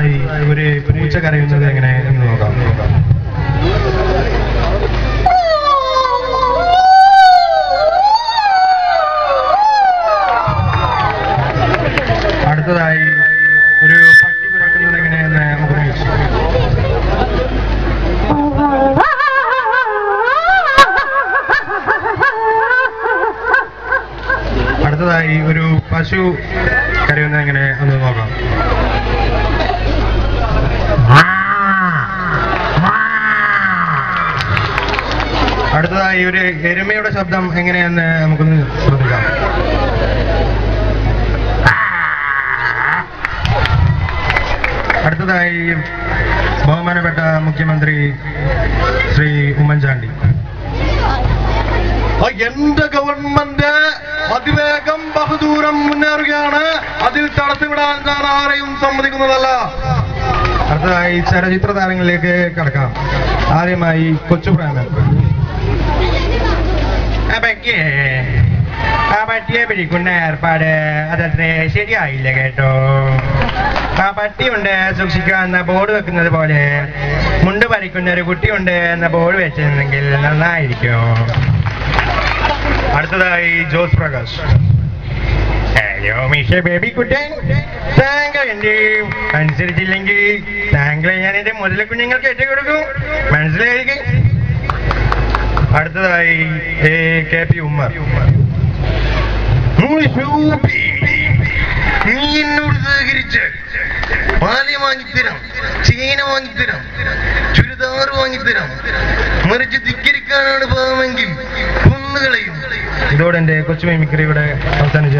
അടുത്തതായി ഒരു പൂച്ച കരയുന്നത് എങ്ങനെ എന്ന് നോക്കാം. അടുത്തതായി ഒരു പട്ടി കുരക്കുന്നത് എങ്ങനെയെന്ന് നമുക്ക് നോക്കാം. അടുത്തതായി ഒരു പശു കരയുന്നത് എങ്ങനെ എന്ന് നോക്കാം. അടുത്തതായി ഒരു എരുമയുടെ ശബ്ദം എങ്ങനെയെന്ന് നമുക്കൊന്ന് ശ്രദ്ധിക്കാം. അടുത്തതായി ബഹുമാനപ്പെട്ട മുഖ്യമന്ത്രി ശ്രീ ഉമ്മൻചാണ്ടി. എന്റെ ഗവൺമെന്റ് അതിവേഗം ബഹുദൂരം മുന്നേറുകയാണ്. അതിൽ തടസ്സമിടാൻ ഞാൻ ആരെയും സമ്മതിക്കുന്നതല്ല. അടുത്തതായി ചലച്ചിത്ര താരങ്ങളിലേക്ക് കടക്കാം. ആദ്യമായി കൊച്ചുപ്രാമൻ. ആ പട്ടിയെ പിടിക്കുന്ന ഏർപ്പാട് അതത്ര ശരിയായില്ല കേട്ടോ. ആ പട്ടിയുണ്ട് സൂക്ഷിക്കാവുന്ന ബോർഡ് വെക്കുന്നത് പോലെ മുണ്ട് പറിക്കുന്ന ഒരു കുട്ടിയുണ്ട് എന്ന ബോർഡ് വെച്ചിരുന്നെങ്കിൽ നന്നായിരിക്കും. അടുത്തതായി ജോസ് പ്രകാശ്. ഹലോ മിസ്റ്റർ ബേബിക്കുട്ടൻ, താങ്കൾ എന്റെ അനുസരിച്ചില്ലെങ്കിൽ താങ്കളെ ഞാൻ എന്റെ മുതല കുഞ്ഞുങ്ങൾക്ക് ഏറ്റുകൊടുക്കും, മനസ്സിലായിരിക്കും. അടുത്തതായി KP ഉമ്മർ. നീ എന്നോട് സഹകരിച്ച് പാല് വാങ്ങിത്തരാം, ചീന വാങ്ങിത്തരാം, ചുരിദാർ വാങ്ങിത്തരാം, മറിച്ച് ധിക്കരിക്കാനാണ് ഭാവമെങ്കിൽ കൊന്നുകളയും. ഇതോടെ എന്റെ കൊച്ചു മിമിക്രി ഇവിടെ അവസാനിച്ച